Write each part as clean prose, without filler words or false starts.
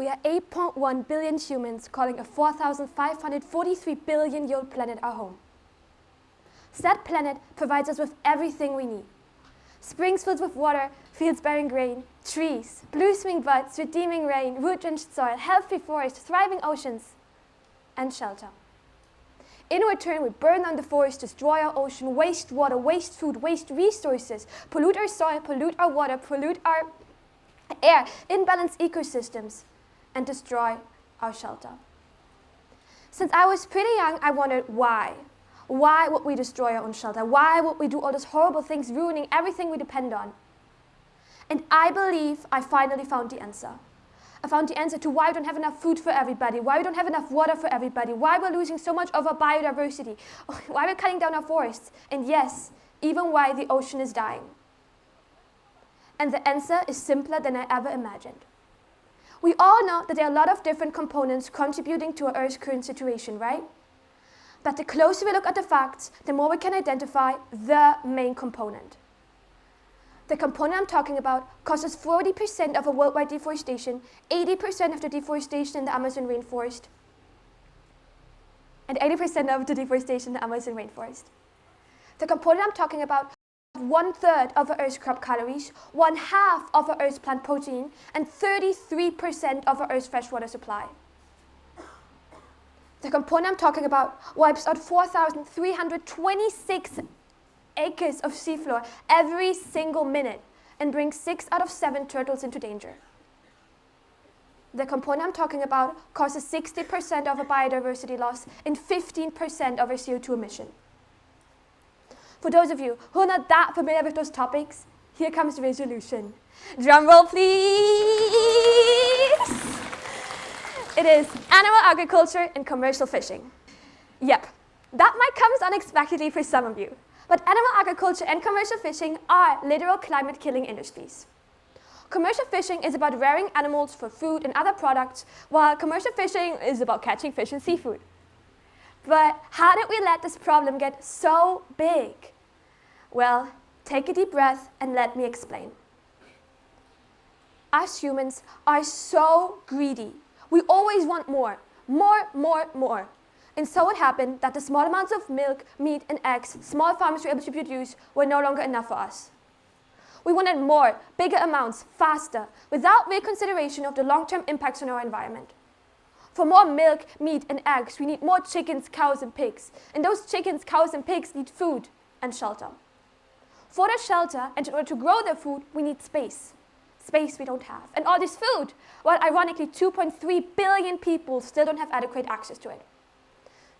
we are 8.1 billion humans calling a 4,543 billion-year-old planet our home. That planet provides us with everything we need. Springs filled with water, fields bearing grain, trees, blue swing buds, redeeming rain, root-drenched soil, healthy forests, thriving oceans, and shelter. In return, we burn down the forest, destroy our ocean, waste water, waste food, waste resources, pollute our soil, pollute our water, pollute our air, imbalance ecosystems, and destroy our shelter. Since I was pretty young, I wondered why. Why would we destroy our own shelter? Why would we do all those horrible things, ruining everything we depend on? And I believe I finally found the answer. I found the answer to why we don't have enough food for everybody, why we don't have enough water for everybody, why we're losing so much of our biodiversity, why we're cutting down our forests, and yes, even why the ocean is dying. And the answer is simpler than I ever imagined. We all know that there are a lot of different components contributing to our Earth's current situation, right? But the closer we look at the facts, the more we can identify the main component. The component I'm talking about causes 40% of a worldwide deforestation, 80% of the deforestation in the Amazon rainforest, and 80% of the deforestation in the Amazon rainforest. The component I'm talking about 1/3 of our Earth's crop calories, 1/2 of our Earth's plant protein, and 33% of our Earth's freshwater supply. The component I'm talking about wipes out 4,326 acres of seafloor every single minute and brings 6 out of 7 turtles into danger. The component I'm talking about causes 60% of our biodiversity loss and 15% of our CO2 emission. For those of you who are not that familiar with those topics, here comes the resolution. Drum roll, please! It is animal agriculture and commercial fishing. Yep, that might come as unexpectedly for some of you, but animal agriculture and commercial fishing are literal climate-killing industries. Commercial fishing is about rearing animals for food and other products, while commercial fishing is about catching fish and seafood. But how did we let this problem get so big? Well, take a deep breath and let me explain. Us humans are so greedy. We always want more. And so it happened that the small amounts of milk, meat, and eggs small farmers were able to produce were no longer enough for us. We wanted more, bigger amounts, faster, without real consideration of the long-term impacts on our environment. For more milk, meat, and eggs, we need more chickens, cows, and pigs. And those chickens, cows, and pigs need food and shelter. For that shelter, and in order to grow their food, we need space. Space we don't have. And all this food, well, ironically, 2.3 billion people still don't have adequate access to it.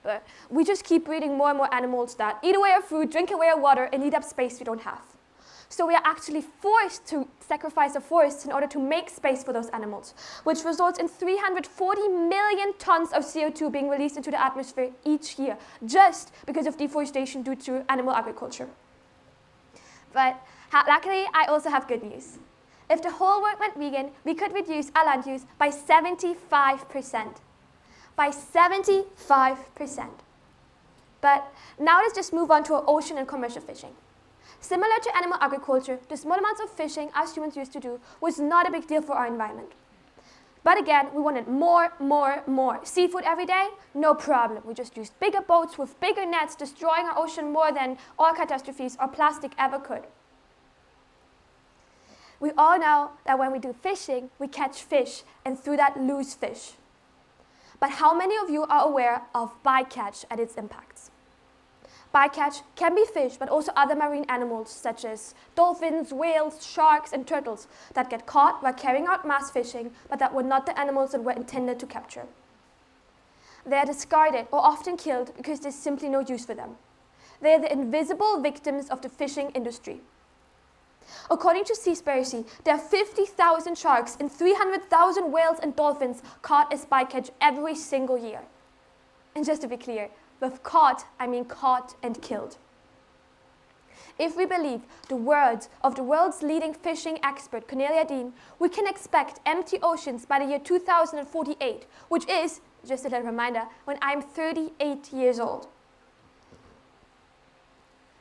But we just keep breeding more and more animals that eat away our food, drink away our water, and eat up space we don't have. So we are actually forced to sacrifice our forests in order to make space for those animals, which results in 340 million tons of CO2 being released into the atmosphere each year, just because of deforestation due to animal agriculture. But luckily, I also have good news. If the whole world went vegan, we could reduce our land use by 75%. By 75%. But now let's just move on to our ocean and commercial fishing. Similar to animal agriculture, the small amounts of fishing us humans used to do was not a big deal for our environment. But again, we wanted more. Seafood every day? No problem. We just used bigger boats with bigger nets, destroying our ocean more than all catastrophes or plastic ever could. We all know that when we do fishing, we catch fish and through that lose fish. But how many of you are aware of bycatch and its impacts? Bycatch can be fish, but also other marine animals such as dolphins, whales, sharks, and turtles that get caught while carrying out mass fishing, but that were not the animals that were intended to capture. They are discarded or often killed because there's simply no use for them. They are the invisible victims of the fishing industry. According to Seaspiracy, there are 50,000 sharks and 300,000 whales and dolphins caught as bycatch every single year. And just to be clear, with caught, I mean caught and killed. If we believe the words of the world's leading fishing expert, Cornelia Dean, we can expect empty oceans by the year 2048, which is, just a little reminder, when I'm 38 years old.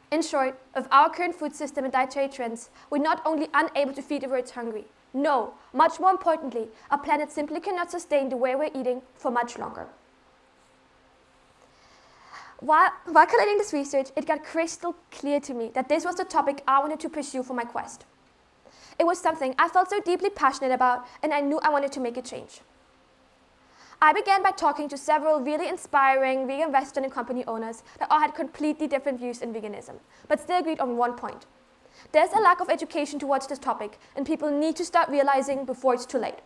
In short, with our current food system and dietary trends, we're not only unable to feed the world's hungry, No, much more importantly, our planet simply cannot sustain the way we're eating for much longer. While collating this research, it got crystal clear to me that this was the topic I wanted to pursue for my quest. It was something I felt so deeply passionate about, and I knew I wanted to make a change. I began by talking to several really inspiring vegan restaurant and company owners that all had completely different views in veganism, but still agreed on one point. There's a lack of education towards this topic, and people need to start realizing before it's too late.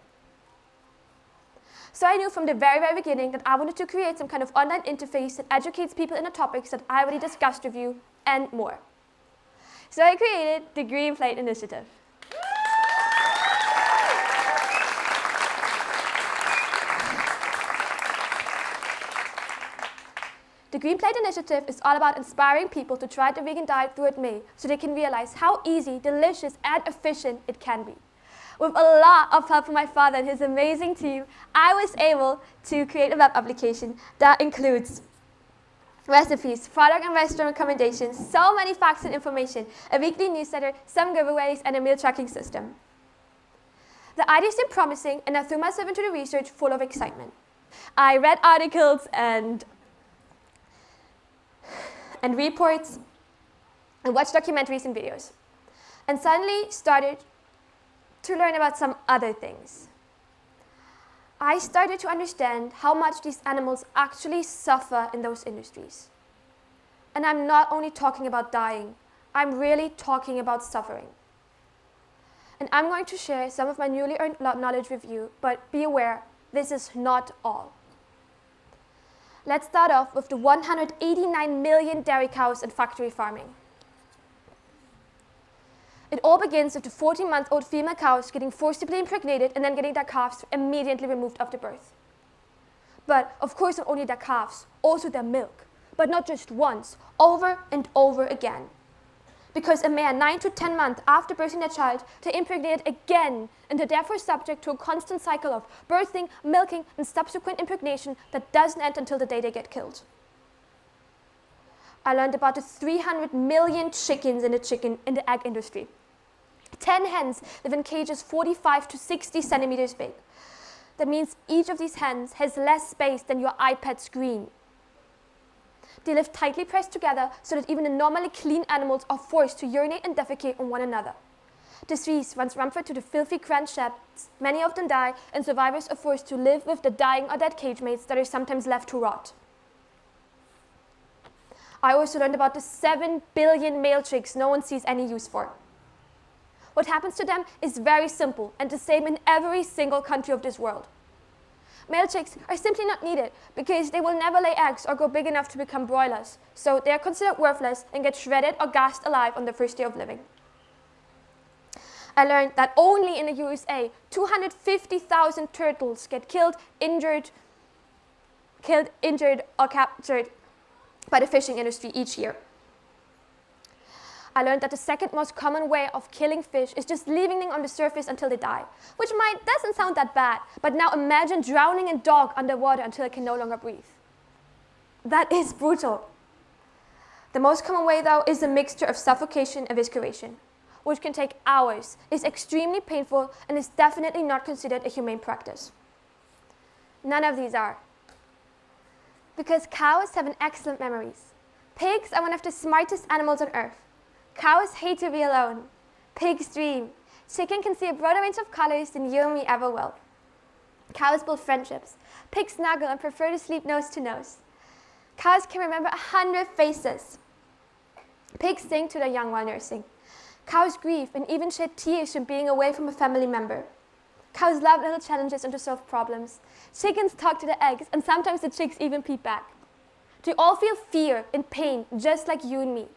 So I knew from the very, very beginning that I wanted to create some kind of online interface that educates people in the topics that I already discussed with you, and more. So I created the Green Plate Initiative. The Green Plate Initiative is all about inspiring people to try the vegan diet through May so they can realize how easy, delicious, and efficient it can be. With a lot of help from my father and his amazing team, I was able to create a web application that includes recipes, product and restaurant recommendations, so many facts and information, a weekly newsletter, some giveaways, and a meal tracking system. The idea seemed promising, and I threw myself into the research full of excitement. I read articles and reports and watched documentaries and videos, and suddenly started to learn about some other things. I started to understand how much these animals actually suffer in those industries. And I'm not only talking about dying, I'm really talking about suffering. And I'm going to share some of my newly earned knowledge with you, but be aware, this is not all. Let's start off with the 189 million dairy cows in factory farming. It all begins with the 14-month-old female cows getting forcibly impregnated and then getting their calves immediately removed after birth. But of course, not only their calves, also their milk, but not just once, over and over again. Because a mare 9 to 10 months after birthing their child, they impregnate again, and they're therefore subject to a constant cycle of birthing, milking, and subsequent impregnation that doesn't end until the day they get killed. I learned about the 300 million chickens in the egg industry. 10 hens live in cages 45 to 60 centimeters big. That means each of these hens has less space than your iPad screen. They live tightly pressed together so that even the normally clean animals are forced to urinate and defecate on one another. Disease runs rampant to the filthy grand sheds. Many of them die, and survivors are forced to live with the dying or dead cage mates that are sometimes left to rot. I also learned about the 7 billion male chicks no one sees any use for. What happens to them is very simple and the same in every single country of this world. Male chicks are simply not needed because they will never lay eggs or grow big enough to become broilers, so they are considered worthless and get shredded or gassed alive on their first day of living. I learned that only in the USA, 250,000 turtles get killed, injured, or captured by the fishing industry each year. I learned that the second most common way of killing fish is just leaving them on the surface until they die, which doesn't sound that bad, but now imagine drowning a dog underwater until it can no longer breathe. That is brutal. The most common way, though, is a mixture of suffocation and evisceration, which can take hours, is extremely painful, and is definitely not considered a humane practice. None of these are. Because cows have an excellent memories. Pigs are one of the smartest animals on earth. Cows hate to be alone. Pigs dream. Chicken can see a broader range of colors than you and me ever will. Cows build friendships. Pigs snuggle and prefer to sleep nose to nose. Cows can remember 100 faces. Pigs sing to their young while nursing. Cows grieve and even shed tears from being away from a family member. Cows love little challenges and to solve problems. Chickens talk to the eggs, and sometimes the chicks even peep back. They all feel fear and pain, just like you and me.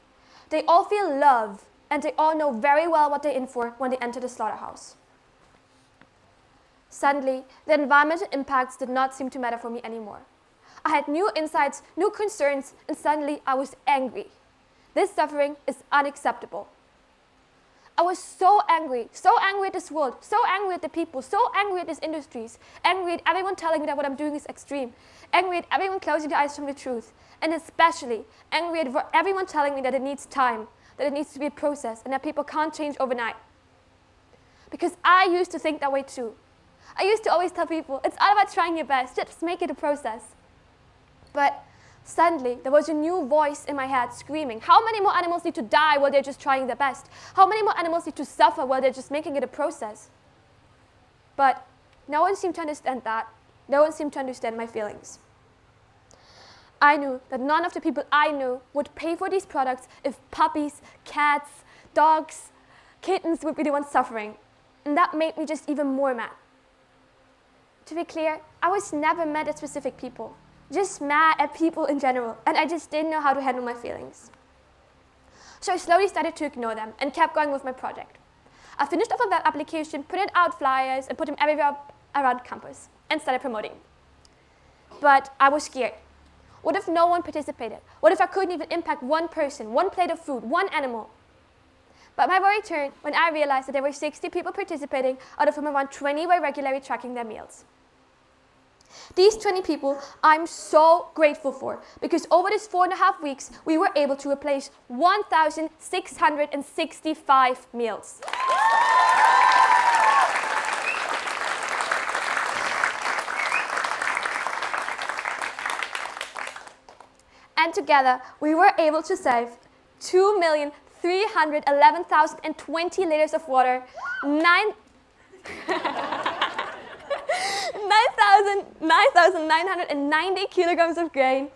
They all feel love, and they all know very well what they're in for when they enter the slaughterhouse. Suddenly, the environmental impacts did not seem to matter for me anymore. I had new insights, new concerns, and suddenly I was angry. This suffering is unacceptable. I was so angry at this world, so angry at the people, so angry at these industries, angry at everyone telling me that what I'm doing is extreme, angry at everyone closing their eyes from the truth, and especially angry at everyone telling me that it needs time, that it needs to be a process, and that people can't change overnight. because I used to think that way too. I used to always tell people, it's all about trying your best, just make it a process. But suddenly, there was a new voice in my head screaming, how many more animals need to die while they're just trying their best? How many more animals need to suffer while they're just making it a process? But no one seemed to understand that. No one seemed to understand my feelings. I knew that none of the people I knew would pay for these products if puppies, cats, dogs, kittens would be the ones suffering. And that made me just even more mad. To be clear, I was never mad at specific people, just mad at people in general, and I just didn't know how to handle my feelings. So I slowly started to ignore them and kept going with my project. I finished off a web application, printed out flyers, and put them everywhere around campus, and started promoting. But I was scared. What if no one participated? What if I couldn't even impact one person, one plate of food, one animal? But my worry turned when I realized that there were 60 people participating, out of whom around 20 were regularly tracking their meals. These 20 people I'm so grateful for, because over these 4.5 weeks, we were able to replace 1,665 meals. And together, we were able to save 2,311,020 liters of water, 9,990 kilograms of grain,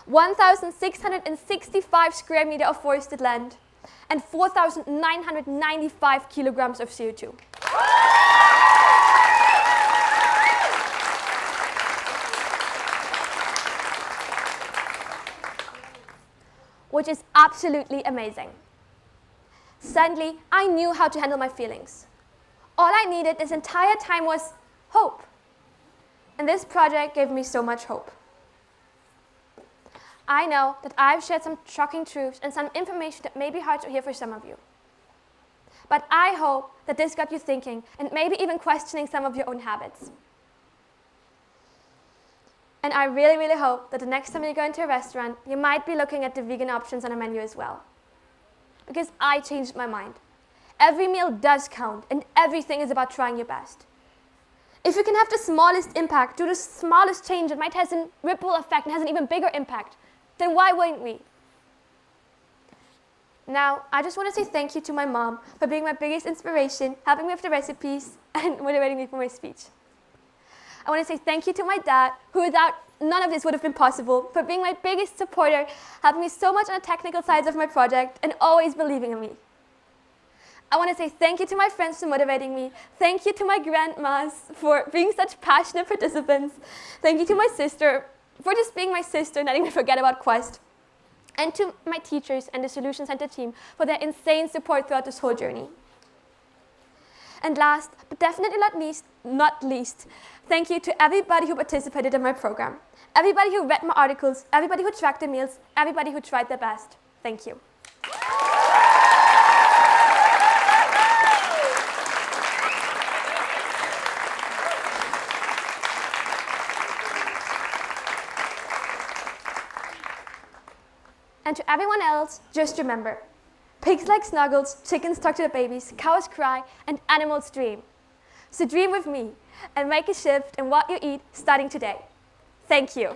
1,665 square meters of forested land, and 4,995 kilograms of CO2. Which is absolutely amazing. Suddenly, I knew how to handle my feelings. All I needed this entire time was hope. And this project gave me so much hope. I know that I've shared some shocking truths and some information that may be hard to hear for some of you. But I hope that this got you thinking and maybe even questioning some of your own habits. And I really, really hope that the next time you go into a restaurant, you might be looking at the vegan options on the menu as well. Because I changed my mind. Every meal does count, and everything is about trying your best. If you can have the smallest impact, do the smallest change that might have a ripple effect and has an even bigger impact, then why wouldn't we? Now, I just want to say thank you to my mom for being my biggest inspiration, helping me with the recipes, and motivating me for my speech. I want to say thank you to my dad, who without none of this would have been possible, for being my biggest supporter, helping me so much on the technical sides of my project, and always believing in me. I want to say thank you to my friends for motivating me. Thank you to my grandmas for being such passionate participants. Thank you to my sister for just being my sister and letting me forget about Quest. And to my teachers and the Solution Center team for their insane support throughout this whole journey. And last, but definitely not least, thank you to everybody who participated in my program. Everybody who read my articles, everybody who tracked their meals, everybody who tried their best. Thank you. And to everyone else, just remember, pigs like snuggles, chickens talk to their babies, cows cry, and animals dream. So dream with me and make a shift in what you eat starting today. Thank you.